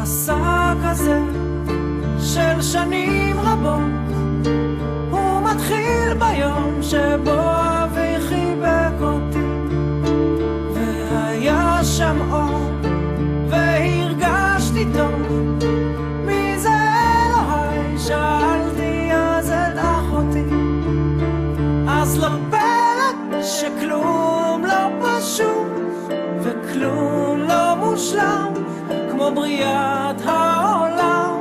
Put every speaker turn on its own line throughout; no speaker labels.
מסע כזה של שנים רבות, הוא מתחיל ביום שבו אבי חיבק אותי, והיה שם אור והרגשתי טוב. מי זה אלוהי? שאלתי אז את אחותי. אז לא פלא שכלום לא פשוט וכלום לא מושלם כמו בריאת העולם.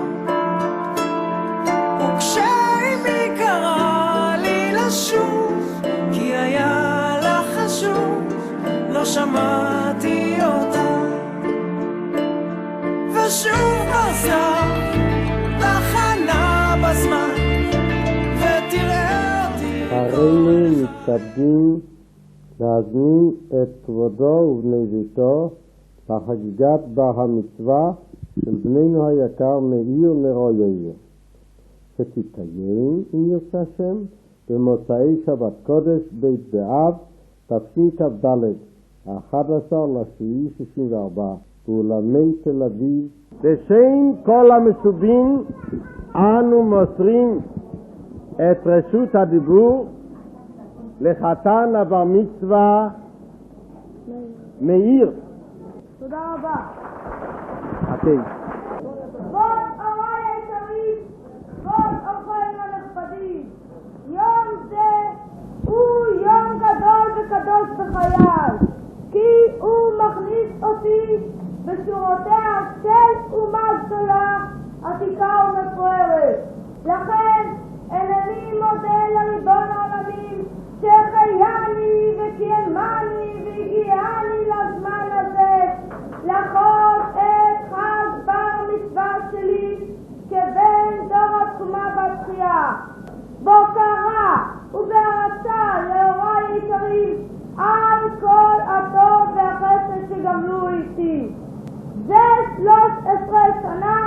וכשאמי קרא לי לשוב כי היה לה חשוב, לא שמעתי אותה, ושוב חזר תחנה בזמן ותראה אותי.
הרינו מתכבדים להזמין את כבודו ובני ביתו בחגיגת בר המצווה של בנינו היקר מאיר נרו יאיר, שתתקיים אם ירצה השם במוצאי שבת קודש בית באב תשכ"ד 11/7/64 באולמי תל אביב. בשם כל המסובים אנו מוסרים את רשות הדיבור לחתן הבר מצווה מאיר.
תודה רבה.
אוקיי.
כבוד הוריי היקרים, כבוד אורחינו הנכבדים, יום זה הוא יום גדול וקדוש בחיי, כי הוא מכניס אותי בשורותיה של אומה גדולה, עתיקה ומפוארת. לכן אינני מודה לריבון העולמים שהחייני וקיימני והגיעני לזמן הזה לחוג את חג בר מצווה שלי כבן דור התקומה והתחייה, בהוקרה ובהערצה להוריי היקרים על כל הטוב והחסד שגמלו איתי. זה 13 שנה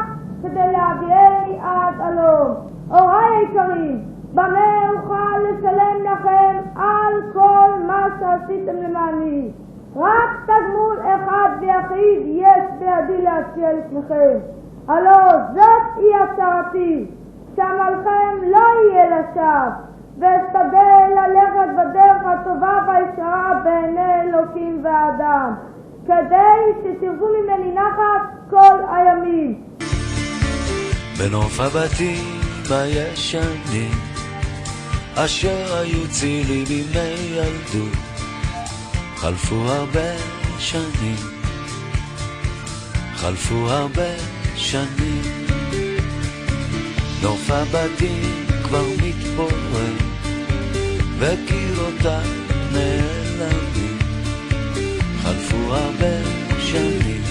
כדי להביאני עד הלום. הוריי היקרים, במה אוכל לשלם לכם על כל מה שעשיתם למעני? רק תגמול אחד ויחיד יש בידי להציע לפניכם, הלא זאת היא הצהרתי, שעמלכם לא יהיה לשווא, ואשתדל ללכת בדרך הטובה והישרה בעיני אלוקים והאדם, כדי שתרצו ממני נחת כל הימים.
בנוף הבתים הישנים אשר היו צילי בימי ילדות, חלפו הרבה שנים, חלפו הרבה שנים. נוף הבתים כבר מתפורר וקירותיו נעלמים, חלפו הרבה שנים,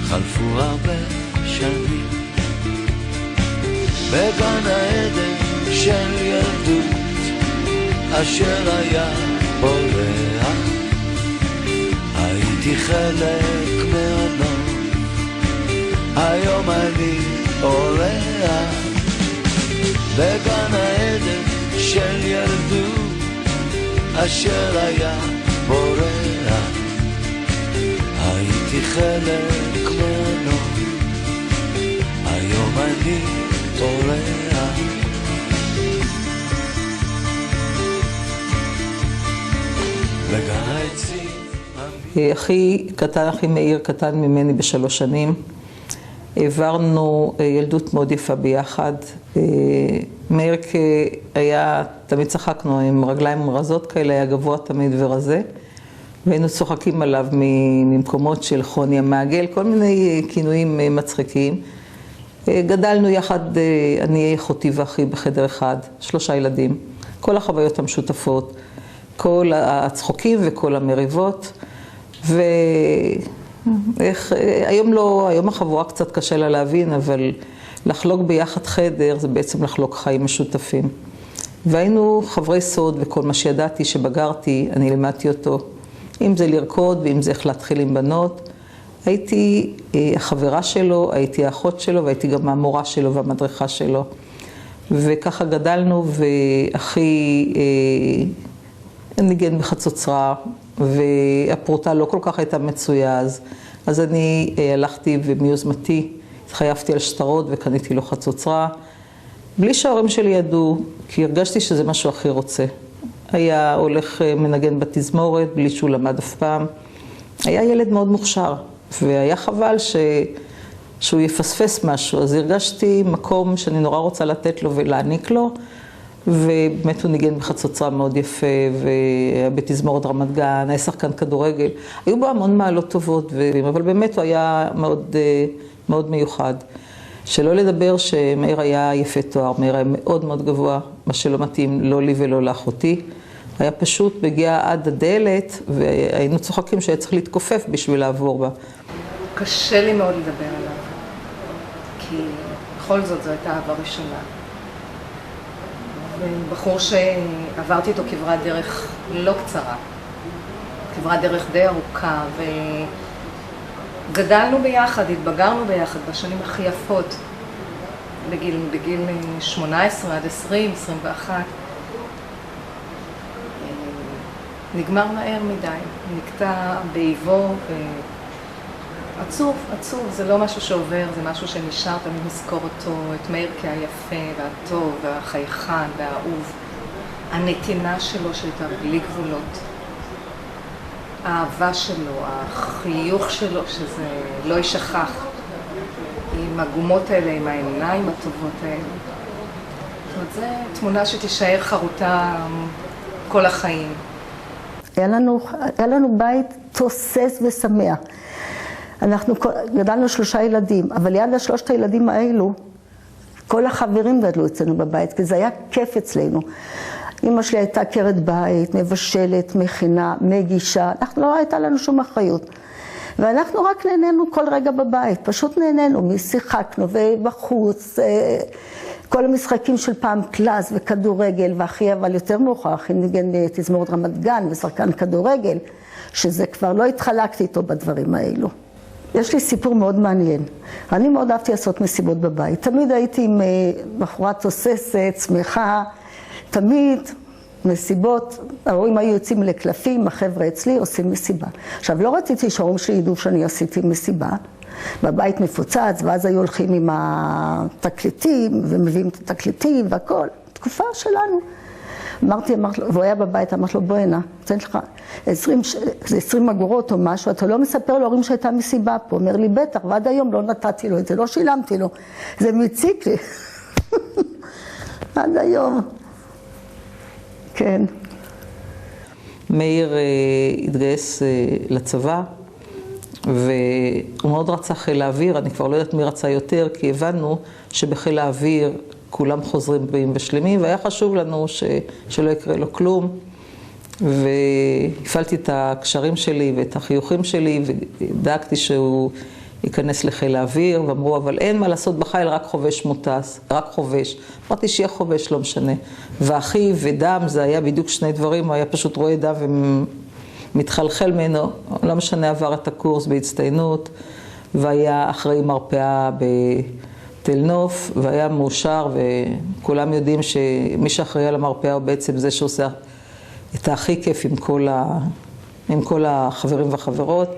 חלפו הרבה שנים. בגן העדן של ילדות אשר היה בורח, הייתי חלק מעונו, היום אני אורח. בגן העדן של ילדות אשר היה בורח, הייתי חלק מעונו, היום אני אורח. בגן העצים
אחי קטן, אחי מאיר קטן ממני ב3 שנים. העברנו ילדות מאוד יפה ביחד. מאיר היה, תמיד צחקנו, עם רגליים רזות כאלה, היה גבוה תמיד ורזה. והיינו צוחקים עליו ממקומות של חוני המעגל, כל מיני כינויים מצחיקים. גדלנו יחד, אני, אחותי ואחי בחדר אחד, 3 ילדים. כל החוויות המשותפות, כל הצחוקים וכל המריבות. היום החבורה קצת קשה לה להבין, אבל לחלוק ביחד חדר זה בעצם לחלוק חיים משותפים. והיינו חברי סוד, וכל מה שידעתי שבגרתי, אני לימדתי אותו. אם זה לרקוד ואם זה איך להתחיל עם בנות. הייתי החברה שלו, הייתי האחות שלו, והייתי גם המורה שלו והמדריכה שלו. וככה גדלנו, ואחי ניגן בחצוצרה, והפרוטה לא כל כך הייתה מצויה אז. אז אני הלכתי ומיוזמתי התחייבתי על שטרות וקניתי לו חצוצרה, בלי שההורים שלי ידעו, כי הרגשתי שזה משהו הכי רוצה. היה הולך מנגן בתזמורת, בלי שהוא למד אף פעם. היה ילד מאוד מוכשר, והיה חבל שהוא יפספס משהו. אז הרגשתי מקום שאני נורא רוצה לתת לו ולהעניק לו, ובאמת הוא ניגן בחצוצרה מאוד יפה, והיה בתזמורת רמת גן, היה שחקן כדורגל. היו בו המון מעלות טובות, אבל באמת הוא היה מאוד, מאוד מיוחד. שלא לדבר שמאיר היה יפה תואר, מאיר היה מאוד מאוד גבוה, מה שלא מתאים לא לי ולא לאחותי. היה פשוט מגיע עד הדלת, והיינו צוחקים שהיה צריך להתכופף בשביל לעבור בה.
קשה לי מאוד לדבר עליו, כי בכל זאת זו הייתה אהבה ראשונה. בחור שעברתי איתו כברת דרך לא קצרה, כברת דרך די ארוכה, וגדלנו ביחד, התבגרנו ביחד בשנים הכי יפות, בגיל 18 עד 20, 21. נגמר מהר מדי, נקטע באיבו, עצוב, זה לא משהו שעובר, זה משהו שנשאר, תמיד נזכור אותו, את מאיר כהיפה והטוב והחייכן והאהוב. הנתינה שלו שהייתה בלי גבולות. האהבה שלו, החיוך שלו, שזה לא יישכח. עם הגומות האלה, עם העיניים הטובות האלה. זאת אומרת, זו תמונה שתישאר חרוטה כל החיים.
היה לנו בית תוסס ושמח. אנחנו גדלנו 3 ילדים, אבל ליד 3 הילדים האלו, כל החברים גדלו אצלנו בבית, כי זה היה כיף אצלנו. אמא שלי הייתה עקרת בית, מבשלת, מכינה, מגישה, לא הייתה לנו שום אחריות. ואנחנו רק נהנינו כל רגע בבית, פשוט נהנינו, שיחקנו ובחוץ, כל המשחקים של פעם קלאס וכדורגל, ואחי אבל יותר מאוחר, אחי ניגן תזמורת רמת גן ושחקן כדורגל, שזה כבר לא התחלקתי איתו בדברים האלו. יש לי סיפור מאוד מעניין. אני מאוד אהבתי לעשות מסיבות בבית. תמיד הייתי עם בחורה תוססת, שמחה, תמיד מסיבות. ההורים היו יוצאים לקלפים, החבר'ה אצלי עושים מסיבה. עכשיו, לא רציתי שההורים שלי ידעו שאני עשיתי מסיבה. בבית מפוצץ, ואז היו הולכים עם התקליטים, ומביאים את התקליטים והכל. תקופה שלנו. אמרתי לו, והוא היה בבית, אמרתי לו, בוא הנה, נותן לך 20 אגורות או משהו, אתה לא מספר להורים שהייתה מסיבה פה. אומר לי, בטח, ועד היום לא נתתי לו את זה, לא שילמתי לו. זה מציק לי. עד היום. כן.
מאיר התגייס לצבא, והוא מאוד רצה חיל האוויר, אני כבר לא יודעת מי רצה יותר, כי הבנו שבחיל האוויר כולם חוזרים בריאים ושלמים, והיה חשוב לנו שלא יקרה לו כלום. והפעלתי את הקשרים שלי ואת החיוכים שלי, ודאגתי שהוא ייכנס לחיל האוויר, ואמרו, אבל אין מה לעשות בחיל, רק חובש מוטס, רק חובש. אמרתי שיהיה חובש, לא משנה. ואחי ודם, זה היה בדיוק 2 דברים, הוא היה פשוט רואה דם ומתחלחל ממנו, לא משנה, עבר את הקורס בהצטיינות, והיה אחראי מרפאה בתל נוף, והיה מאושר, וכולם יודעים שמי שאחראי על המרפאה הוא בעצם זה שעושה את הכי כיף עם כל החברים והחברות.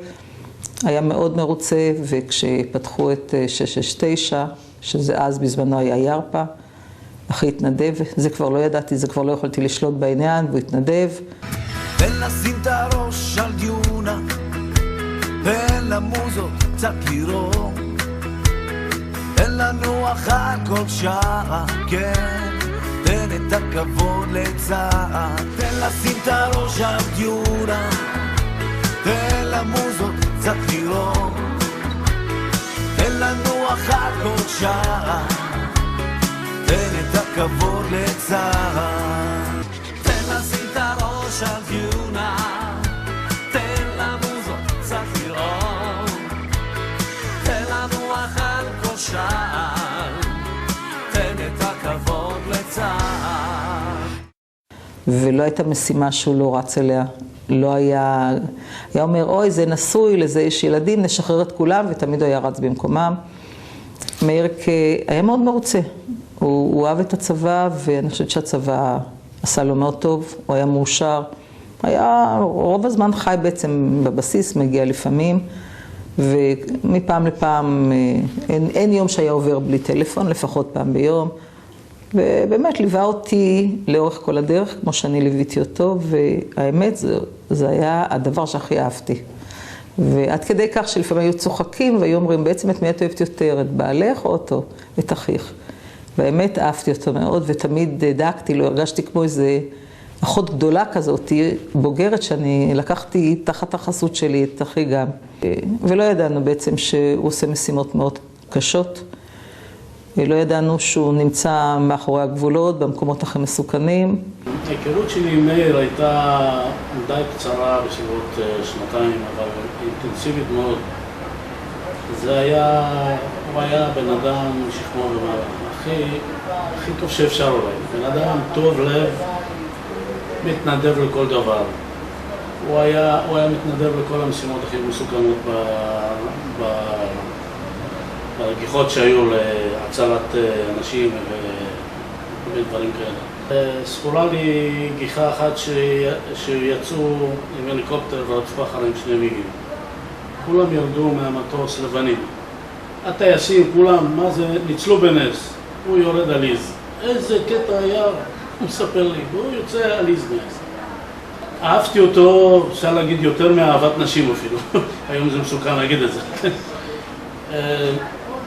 היה מאוד מרוצה, וכשפתחו את 669, שזה אז בזמנו היה ירפה, אחי התנדב, זה כבר לא ידעתי, זה כבר לא יכולתי לשלוט בעניין, והוא התנדב.
תן לשים את הראש על דיונה, תן למוזות קצת לירום, תן לנוח על כל שעה, כן, תן את הכבוד לצעה, תן לשים את הראש על דיונה, תן למוזות קצת לירום, תן לנוח על כל שעה, תן את הכבוד לצעה, תן לשים את הראש על דיונה, תן למוזות קצת לירום, תן לנוח על כל שעה, תן את הכבוד לצעה.
ולא הייתה משימה שהוא לא רץ אליה. לא היה אומר, אוי, זה נשוי, לזה יש ילדים, נשחרר את כולם, ותמיד הוא היה רץ במקומם. מאיר היה מאוד מרוצה. הוא אהב את הצבא, ואני חושבת שהצבא עשה לו מאוד טוב, הוא היה מאושר. היה רוב הזמן חי בעצם בבסיס, מגיע לפעמים, ומפעם לפעם אין יום שהיה עובר בלי טלפון, לפחות פעם ביום. ובאמת ליווה אותי לאורך כל הדרך, כמו שאני ליוויתי אותו, והאמת זה היה הדבר שהכי אהבתי. ועד כדי כך שלפעמים היו צוחקים והיו אומרים, בעצם את מי את אוהבת יותר, את בעלך או אותו, את אחיך. והאמת אהבתי אותו מאוד, ותמיד דאגתי לו, הרגשתי כמו איזה אחות גדולה כזאת, בוגרת שאני לקחתי תחת החסות שלי את אחי גם. ולא ידענו בעצם שהוא עושה משימות מאוד קשות. לא ידענו שהוא נמצא מאחורי הגבולות, במקומות הכי מסוכנים.
ההיכרות שלי עם מאיר הייתה די קצרה, בסביבות שנתיים, אבל אינטנסיבית מאוד. הוא היה בן אדם שכמו הכי טוב שאפשר אולי. בן אדם טוב לב, מתנדב לכל דבר. הוא היה מתנדב לכל המשימות הכי מסוכנות בגיחות שהיו להצלת אנשים ודברים כאלה. זכורה לי גיחה אחת שיצאו עם הליקופטר ורדפו אחריהם שני מיגים. כולם ירדו מהמטוס לבנים. הטייסים, כולם, מה זה, ניצלו בנס. הוא יורד עליז. איזה קטע היה, הוא מספר לי, והוא יוצא עליז נס. אהבתי אותו, אפשר להגיד, יותר מאהבת נשים אפילו. היום זה מסוכן להגיד את זה.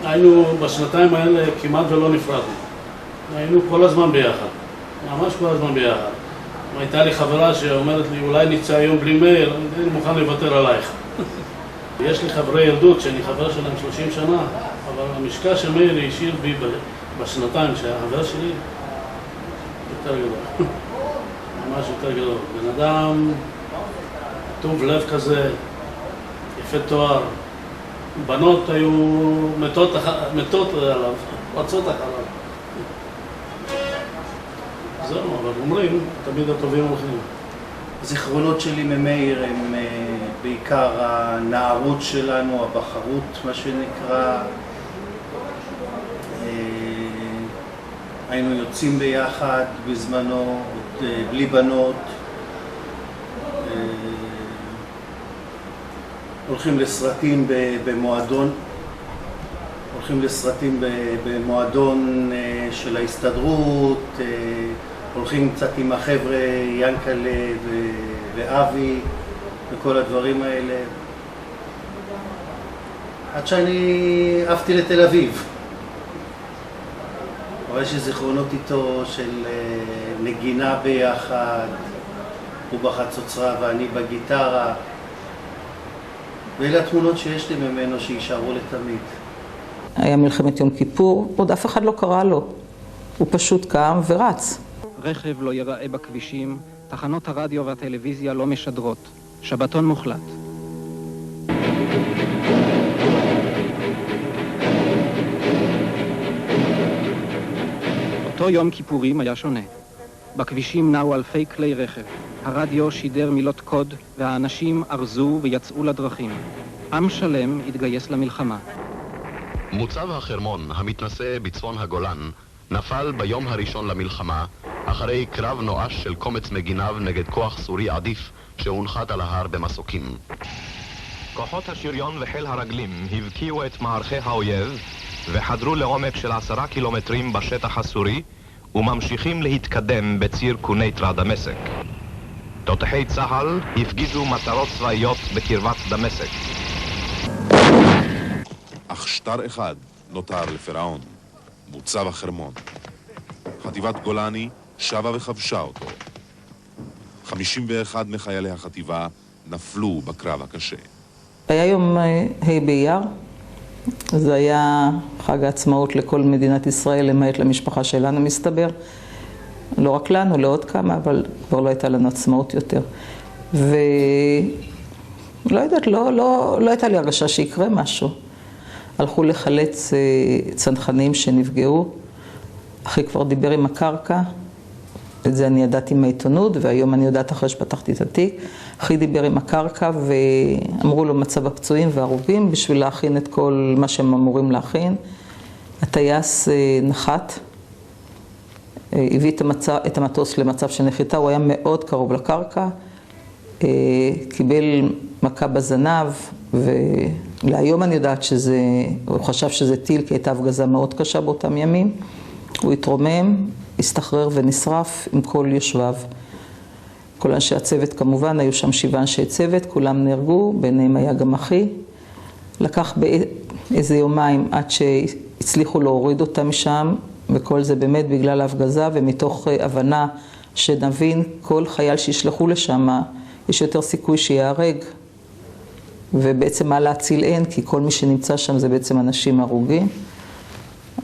היינו בשנתיים האלה כמעט ולא נפרדנו. היינו כל הזמן ביחד, ממש כל הזמן ביחד. הייתה לי חברה שאומרת לי, אולי נצא היום בלי מאיר, אני מוכן לוותר עלייך. יש לי חברי ילדות שאני חבר שלהם 30 שנה, אבל המשקע שמאיר השאיר בי בשנתיים שהיה חבר שלי, יותר גדול. ממש יותר גדול. בן אדם טוב לב כזה, יפה תואר. בנות היו מתות עליו, רצות אחריו. זהו, אבל אומרים, תמיד הטובים הולכים.
הזיכרונות שלי ממאיר הם בעיקר הנערות שלנו, הבחרות, מה שנקרא. היינו יוצאים ביחד בזמנו, בלי בנות. הולכים לסרטים במועדון, במועדון של ההסתדרות, הולכים קצת עם החבר'ה ינקלה ואבי וכל הדברים האלה. עד שאני עפתי לתל אביב. אבל יש זיכרונות איתו של נגינה ביחד, הוא בחצוצרה ואני בגיטרה. ואלה התמונות שיש לי ממנו שישארו לתמיד.
היה מלחמת יום כיפור, עוד אף אחד לא קרא לו. הוא פשוט קם ורץ.
רכב לא ייראה בכבישים, תחנות הרדיו והטלוויזיה לא משדרות. שבתון מוחלט. אותו יום כיפורים היה שונה. בכבישים נעו אלפי כלי רכב. הרדיו שידר מילות קוד, והאנשים ארזו ויצאו לדרכים. עם שלם התגייס למלחמה.
מוצב החרמון, המתנשא בצפון הגולן, נפל ביום הראשון למלחמה, אחרי קרב נואש של קומץ מגיניו נגד כוח סורי עדיף שהונחת על ההר במסוקים. כוחות השריון וחיל הרגלים הבקיעו את מערכי האויב וחדרו לעומק של 10 קילומטרים בשטח הסורי וממשיכים להתקדם בציר קוניטרה דמשק. תותחי צה"ל הפגיזו מטרות צבאיות בקרבת דמשק.
אך שטר אחד נותר לפרעון, מוצב החרמון. חטיבת גולני שבה וכבשה אותו. 51 מחיילי החטיבה נפלו בקרב הקשה.
היה יום ה' באייר, זה היה חג העצמאות לכל מדינת ישראל, למעט למשפחה שלנו מסתבר. לא רק לנו, לעוד כמה, אבל כבר לא הייתה לנו עצמאות יותר. ולא יודעת, לא הייתה לי הרגשה שיקרה משהו. הלכו לחלץ צנחנים שנפגעו. אחי כבר דיבר עם הקרקע, את זה אני ידעתי מהעיתונות, והיום אני יודעת אחרי שפתחתי את התיק. אחי דיבר עם הקרקע ואמרו לו מצב הפצועים והרוגים בשביל להכין את כל מה שהם אמורים להכין. הטייס נחת, הביא את המטוס למצב של נחיתה, הוא היה מאוד קרוב לקרקע, קיבל מכה בזנב להיום אני יודעת שזה, הוא חשב שזה טיל, כי הייתה הפגזה מאוד קשה באותם ימים. הוא התרומם, הסתחרר ונשרף עם כל יושביו. כל אנשי הצוות כמובן, היו שם 7 אנשי צוות, כולם נהרגו, ביניהם היה גם אחי. לקח באיזה יומיים עד שהצליחו להוריד אותם משם, וכל זה באמת בגלל ההפגזה, ומתוך הבנה שנבין כל חייל שישלחו לשם, יש יותר סיכוי שיהרג. ובעצם מה להציל אין, כי כל מי שנמצא שם זה בעצם אנשים הרוגים.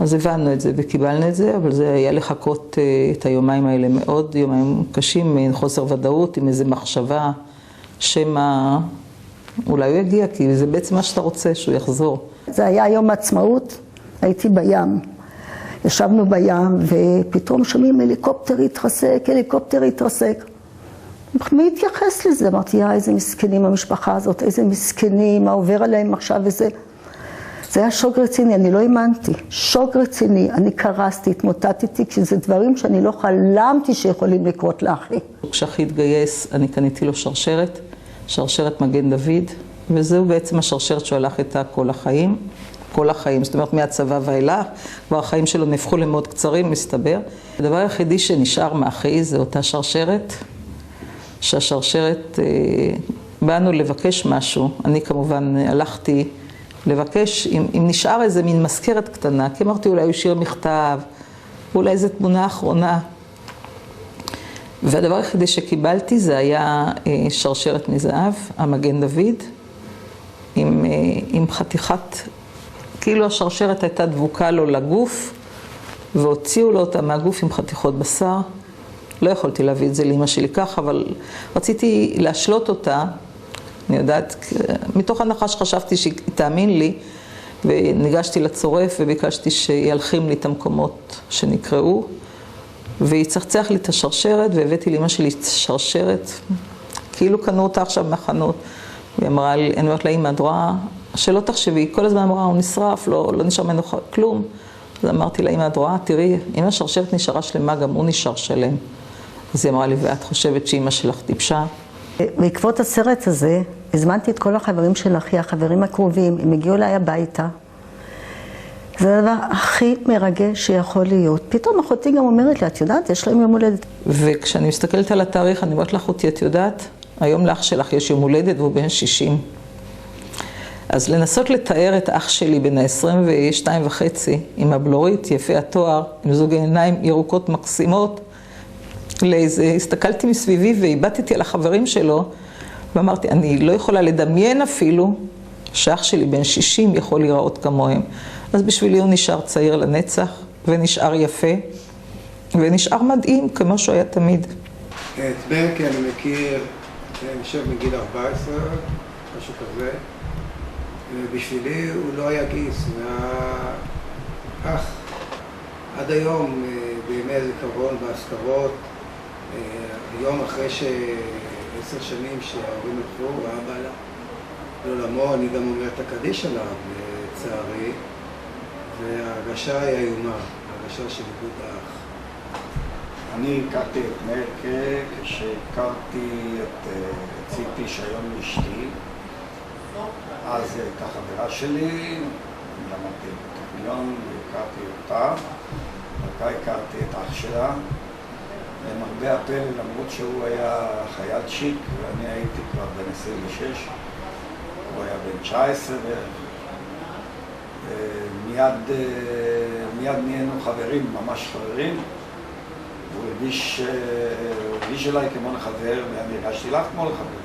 אז הבנו את זה וקיבלנו את זה, אבל זה היה לחכות את היומיים האלה מאוד, יומיים קשים, חוסר ודאות, עם איזו מחשבה, שמה אולי הוא יגיע, כי זה בעצם מה שאתה רוצה, שהוא יחזור.
זה היה יום העצמאות, הייתי בים. ישבנו בים, ופתאום שומעים הליקופטר התרסק. מי התייחס לזה? אמרתי, איזה מסכנים המשפחה הזאת, איזה מסכנים, מה עובר עליהם עכשיו וזה. זה היה שוק רציני, אני לא האמנתי. שוק רציני, אני קרסתי, התמוטטתי, כי זה דברים שאני לא חלמתי שיכולים לקרות לאחי.
כשאחי התגייס, אני קניתי לו שרשרת מגן דוד, וזהו בעצם השרשרת שהוא הלך איתה כל החיים, זאת אומרת מהצבא ואילך, כבר החיים שלו נהפכו למאוד קצרים, מסתבר. הדבר היחידי שנשאר מאחי זה אותה שרשרת, שהשרשרת, באנו לבקש משהו, אני כמובן הלכתי לבקש, אם נשאר איזה מין מזכרת קטנה, כי אמרתי אולי הוא השאיר מכתב, אולי איזו תמונה אחרונה. והדבר היחידי שקיבלתי זה היה שרשרת מזהב, המגן דוד, עם חתיכת, כאילו השרשרת הייתה דבוקה לו לגוף, והוציאו לו אותה מהגוף עם חתיכות בשר. לא יכולתי להביא את זה לאמא שלי כך, אבל רציתי להשלות אותה, אני יודעת, מתוך הנחה שחשבתי שהיא תאמין לי, וניגשתי לצורף וביקשתי שילחים לי את המקומות שנקראו, והיא צחצח לי את השרשרת, והבאתי לאמא שלי את השרשרת, כאילו קנו אותה עכשיו מהחנות, והיא אמרה לי, אני אומרת לה, אמא, את רואה, שלא תחשבי, כל הזמן אמרה, הוא נשרף, לא נשאר ממנו כלום. אז אמרתי לה, אמא, את רואה, תראי, אם השרשרת נשארה שלמה, גם הוא נשאר שלם. אז היא אמרה לי, ואת חושבת שאמא שלך טיפשה?
בעקבות הסרט הזה, הזמנתי את כל החברים של אחי, החברים הקרובים, הם הגיעו אליי הביתה. זה הדבר הכי מרגש שיכול להיות. פתאום אחותי גם אומרת לי, את יודעת, יש להם יום הולדת.
וכשאני מסתכלת על התאריך, אני אומרת לאחותי, את יודעת, היום לאח שלך יש יום הולדת והוא בן 60. אז לנסות לתאר את אח שלי בן ה-22 וחצי, עם הבלורית, יפה התואר, עם זוג עיניים ירוקות מקסימות, הסתכלתי מסביבי והיבטתי על החברים שלו, ואמרתי, אני לא יכולה לדמיין אפילו שאח שלי בן 60 יכול להיראות כמוהם. אז בשבילי הוא נשאר צעיר לנצח, ונשאר יפה, ונשאר מדהים כמו שהוא היה תמיד.
את ברקי אני מכיר, אני חושב מגיל 14, משהו כזה. בשבילי הוא לא היה גיס, הוא היה אח. עד היום, בימי הזיכרון, באזכרות, היום אחרי 10 שנים שההורים הלכו, ואבא הלך לעולמו, אני גם אומר את הקדיש עליו, לצערי, וההרגשה היא איומה, ההרגשה של איבוד האח.
אני הכרתי את מרקה כשהכרתי את ציפי שהיום אשתי. אז היא הייתה חברה שלי, למדתי בטכניון והכרתי אותה. דרכה הכרתי את אח שלה. למרבה הפלא, למרות שהוא היה חייל צ'יק ואני הייתי כבר בן 26, הוא היה בן 19 בערך. מיד נהיינו חברים, ממש חברים. הוא הרגיש אליי כמו לחבר, ואני הרגשתי לך כמו לחבר.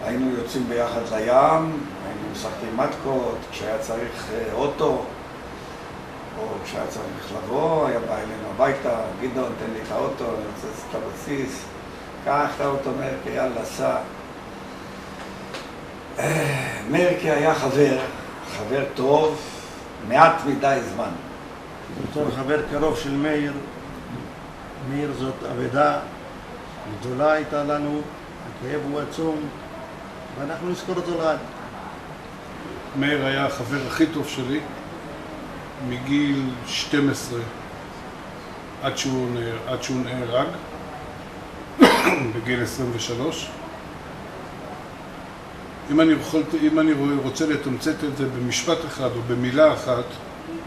היינו יוצאים ביחד לים, היינו משחקים מתקות, כשהיה צריך אוטו, או כשהיה צריך לבוא, היה בא אלינו הביתה, גדעון, תן לי את האוטו, אני רוצה לעשות את הבסיס, קח את האוטו, מרקי, יאללה, סע. מרקי היה חבר טוב, מעט מדי זמן.
בתור חבר קרוב של מאיר, מאיר זאת אבדה גדולה הייתה לנו, הכאב הוא עצום, ואנחנו נזכור אותו לעד.
מאיר היה החבר הכי טוב שלי, מגיל 12 עד שהוא נהרג, בגיל 23.
אם אני רוצה לתמצת את זה במשפט אחד או במילה אחת,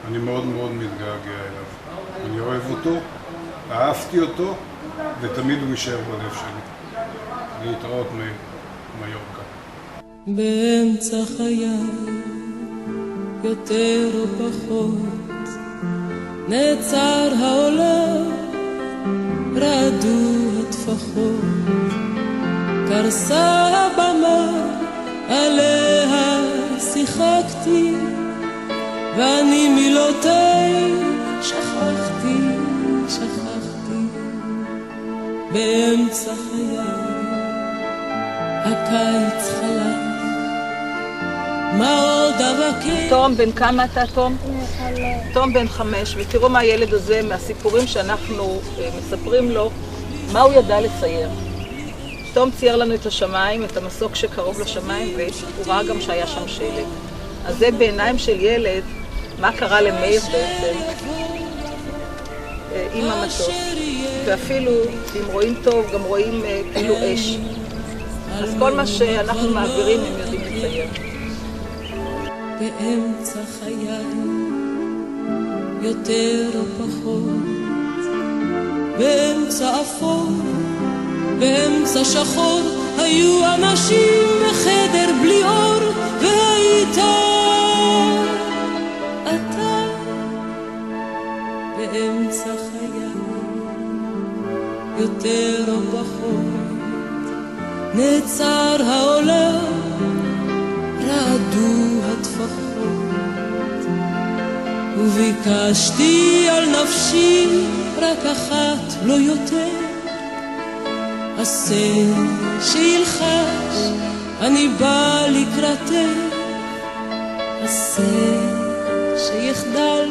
אני מאוד מאוד מתגעגע אליו. אני אוהב אותו, אהבתי אותו, ותמיד הוא יישאר בלב שלי. להתראות מיורקה.
באמצע חיי, יותר או פחות, נעצר העולם, רעדו הטפחות, קרסה הבמה, עליה שיחקתי, ואני מילותיי שכחתי, באמצע חיי, הקיץ חלף, מה עוד אבקש?
תום, בן כמה אתה, תום? תום בן 5, ותראו מה הילד הזה, מהסיפורים שאנחנו מספרים לו, מה הוא ידע לצייר. תום צייר לנו את השמיים, את המסוק שקרוב לשמיים, והוא ראה גם שהיה שם שלג. אז זה בעיניים של ילד, מה קרה למאיר בעצם עם המטוס. ואפילו, אם רואים טוב, גם רואים כאילו אש. אז כל מה שאנחנו מעבירים הם יודעים לצייר.
באמצע חיי, יותר או פחות, באמצע אפור, באמצע שחור, היו אנשים בחדר בלי אור, והיית אתה. באמצע חיי, יותר או פחות, נעצר העולם, רעדו הטפחות, וביקשתי על נפשי רק אחת, לא יותר, עשה שילחש, אני בא לקראתך, עשה שיחדל